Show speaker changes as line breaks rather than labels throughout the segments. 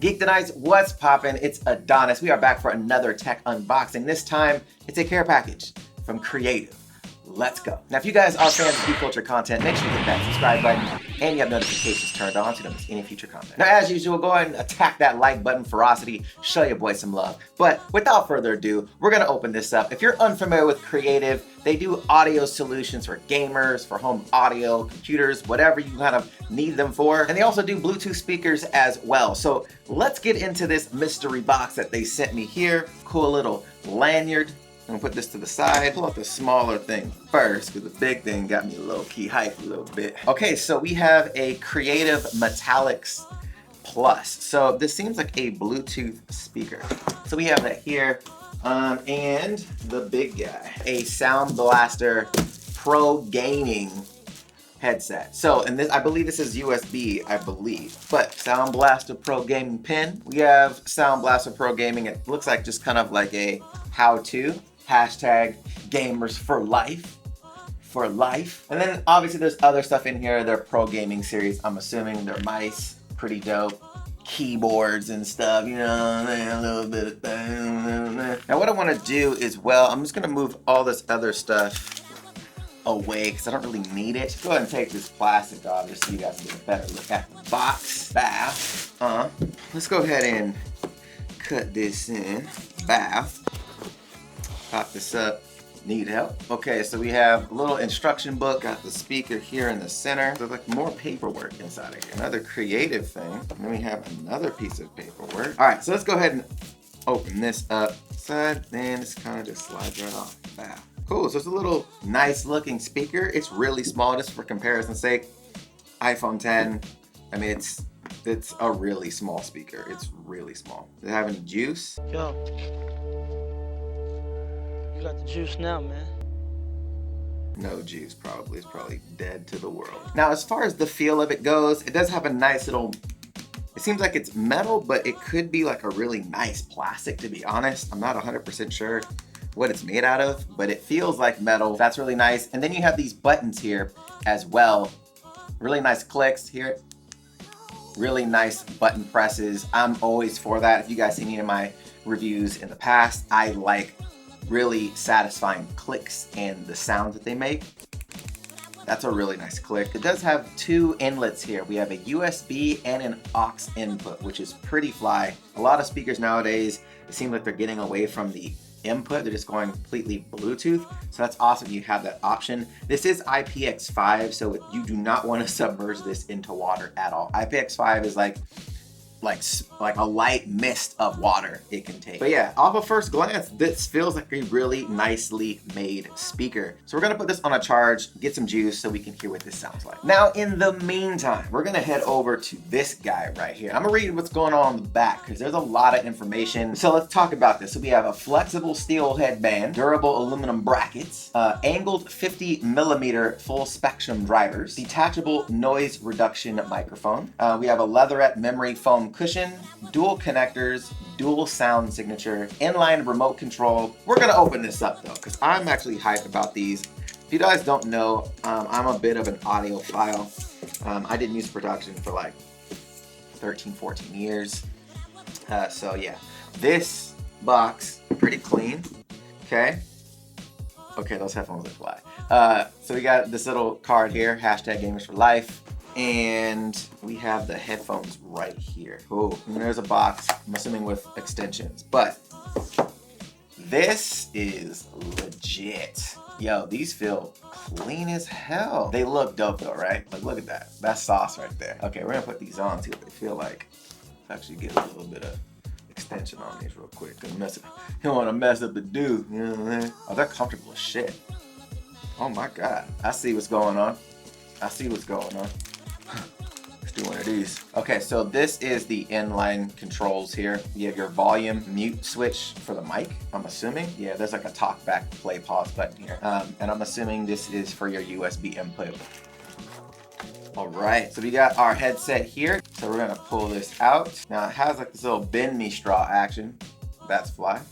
Geek Denies, what's poppin'? It's Adonis. We are back for another tech unboxing. This time, it's a care package from Creative. Let's go. Now, if you guys are fans of geek culture content, make sure you hit that subscribe button and you have notifications turned on so you don't miss any future content. Now, as usual, go ahead and attack that like button ferocity, show your boy some love. But without further ado, we're gonna open this up. If you're unfamiliar with Creative, they do audio solutions for gamers, for home audio, computers, whatever you kind of need them for. And they also do Bluetooth speakers as well. So let's get into this mystery box that they sent me here. Cool little lanyard. I'm gonna put this to the side, pull out the smaller thing first, because the big thing got me a low key hype a little bit. Okay, so we have a Creative blasterx Plus. So this seems like a Bluetooth speaker. So we have that here, and the big guy, a Sound Blaster Pro gaming headset. So, and this, I believe this is USB, I believe. But Sound Blaster Pro gaming pin. We have Sound Blaster Pro gaming. It looks like just kind of like a how-to. Hashtag gamers for life. For life. And then obviously there's other stuff in here. They're pro gaming series. I'm assuming they're mice. Pretty dope. Keyboards and stuff, you know, a little bit of thing. Now what I want to do is, well, I'm just going to move all this other stuff away because I don't really need it. Go ahead and take this plastic off just so you guys can get a better look at the box. Bow. Let's go ahead and cut this in. Bow. Pop this up. Need help? Okay, so we have a little instruction book. Got the speaker here in the center. There's like more paperwork inside of here. Another Creative thing. And then we have another piece of paperwork. All right, so let's go ahead and open this up. Side, then this kind of just slides right off. Wow. Cool, so it's a little nice looking speaker. It's really small, just for comparison's sake. iPhone 10, I mean, it's a really small speaker. It's really small. Does it have any juice?
Yo. You got the juice now, man.
No juice, probably. It's probably dead to the world. Now, as far as the feel of it goes, it does have a nice little, it seems like it's metal, but it could be like a really nice plastic, to be honest. I'm not 100% sure what it's made out of, but it feels like metal. That's really nice. And then you have these buttons here as well. Really nice clicks here. Really nice button presses. I'm always for that. If you guys see any of my reviews in the past, I like really satisfying clicks and the sound that they make. That's a really nice click. It does have two inlets here. We have a USB and an aux input, which is pretty fly. A lot of speakers nowadays, it seems like they're getting away from the input. They're just going completely Bluetooth. So that's awesome. You have that option. This is IPX5, so you do not want to submerge this into water at all. IPX5 is like a light mist of water it can take. But yeah, off of first glance, this feels like a really nicely made speaker. So we're gonna put this on a charge, get some juice so we can hear what this sounds like. Now, in the meantime, we're gonna head over to this guy right here. I'm gonna read what's going on the back because there's a lot of information. So let's talk about this. So we have a flexible steel headband, durable aluminum brackets, angled 50mm full spectrum drivers, detachable noise reduction microphone. We have a leatherette memory foam cushion, dual connectors, dual sound signature, inline remote control. We're gonna open this up though, because I'm actually hyped about these. If you guys don't know, I'm a bit of an audiophile. I did music production for like 13, 14 years. So yeah, this box, pretty clean, okay? Okay, those headphones look fly. So we got this little card here, hashtag gamers for life. And we have the headphones right here. Oh, and there's a box, I'm assuming with extensions, but this is legit. Yo, these feel clean as hell. They look dope though, right? Like, look at that. That's sauce right there. Okay, we're gonna put these on, see what they feel like. Let's actually get a little bit of extension on these real quick. You don't wanna mess up the dude, you know what I mean? Oh, they're comfortable as shit. Oh my God, I see what's going on. I see what's going on. Let's do one of these. Okay, so this is the inline controls here. You have your volume mute switch for the mic, I'm assuming. Yeah, there's like a talk back, play, pause button here. And I'm assuming this is for your USB input. All right, so we got our headset here. So we're gonna pull this out. Now it has like this little bend me straw action. That's fly.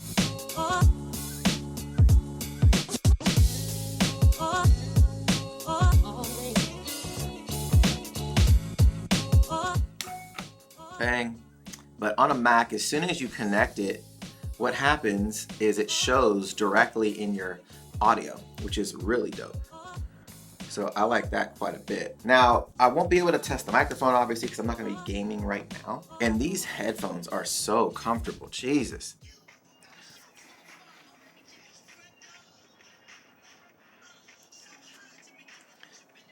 Bang. But on a Mac, as soon as you connect it, what happens is it shows directly in your audio, which is really dope. So I like that quite a bit. Now, I won't be able to test the microphone, obviously, because I'm not gonna be gaming right now. And these headphones are so comfortable, Jesus.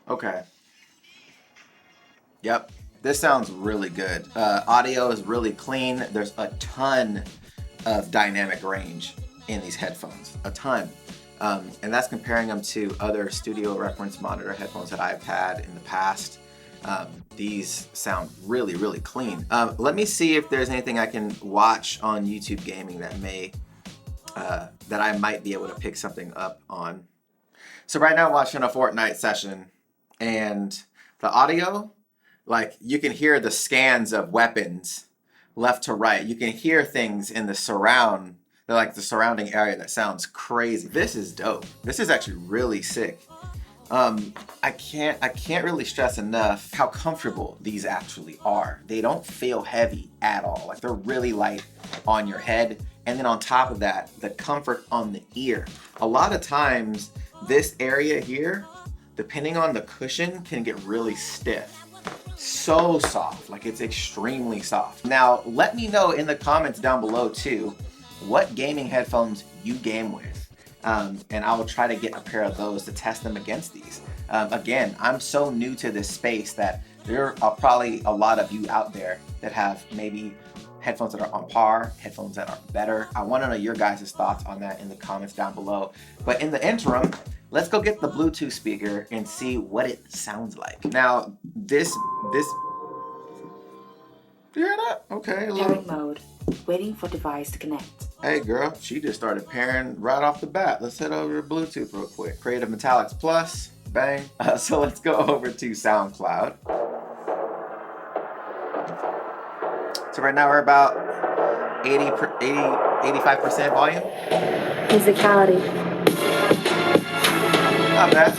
Okay. Yep, this sounds really good. Audio is really clean. There's a ton of dynamic range in these headphones, a ton. And that's comparing them to other studio reference monitor headphones that I've had in the past. These sound really, really clean. Let me see if there's anything I can watch on YouTube Gaming that that I might be able to pick something up on. So right now I'm watching a Fortnite session, and the audio, like you can hear the scans of weapons left to right. You can hear things in the surrounding area that sounds crazy. This is dope. This is actually really sick. I can't really stress enough how comfortable these actually are. They don't feel heavy at all. Like they're really light on your head. And then on top of that, the comfort on the ear. A lot of times this area here, depending on the cushion, can get really stiff. So soft, like it's extremely soft. Now, let me know in the comments down below too, what gaming headphones you game with. And I will try to get a pair of those to test them against these. Again, I'm so new to this space that there are probably a lot of you out there that have maybe headphones that are on par, headphones that are better. I want to know your guys' thoughts on that in the comments down below. But in the interim, let's go get the Bluetooth speaker and see what it sounds like. Now, this, you hear that? Okay.
Pairing mode. Waiting for device to connect.
Hey girl, she just started pairing right off the bat. Let's head over to Bluetooth real quick. Creative Metallics Plus, bang. So let's go over to SoundCloud. So right now we're about 85% volume.
Musicality.
Not bad.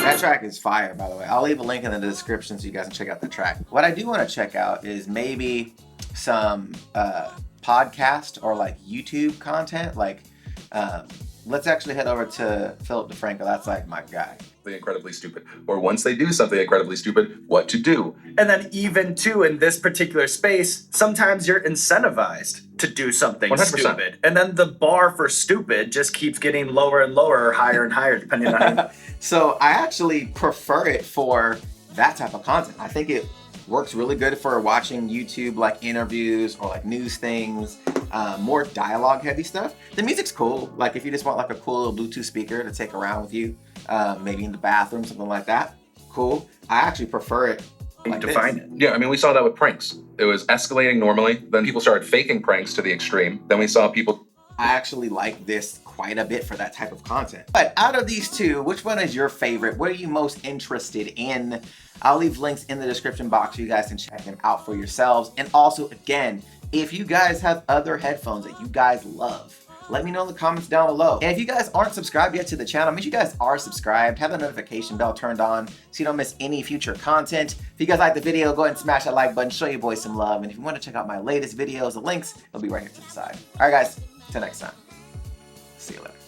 That track is fire, by the way. I'll leave a link in the description so you guys can check out the track. What I do want to check out is maybe some podcast or like YouTube content. Like, let's actually head over to Philip DeFranco. That's like my guy.
Incredibly stupid, or once they do something incredibly stupid, what to do.
And then even too, in this particular space, sometimes you're incentivized to do something
100%.
stupid. And then the bar for stupid just keeps getting lower and lower or higher and higher, depending on
So I actually prefer it for that type of content. I think it works really good for watching YouTube like interviews or like news things, more dialogue heavy stuff. The music's cool. Like if you just want like a cool little Bluetooth speaker to take around with you, maybe in the bathroom, something like that. Cool. I actually prefer it like
define
this.
it.
Yeah, I mean, we saw that with pranks. It was escalating normally. Then people started faking pranks to the extreme. Then we saw people.
I actually like this quite a bit for that type of content. But out of these two, which one is your favorite? What are you most interested in? I'll leave links in the description box so you guys can check them out for yourselves. And also, again, if you guys have other headphones that you guys love, let me know in the comments down below. And if you guys aren't subscribed yet to the channel, make sure you guys are subscribed, have the notification bell turned on so you don't miss any future content. If you guys like the video, go ahead and smash that like button, show your boys some love. And if you want to check out my latest videos, the links will be right here to the side. All right, guys, till next time. See you later.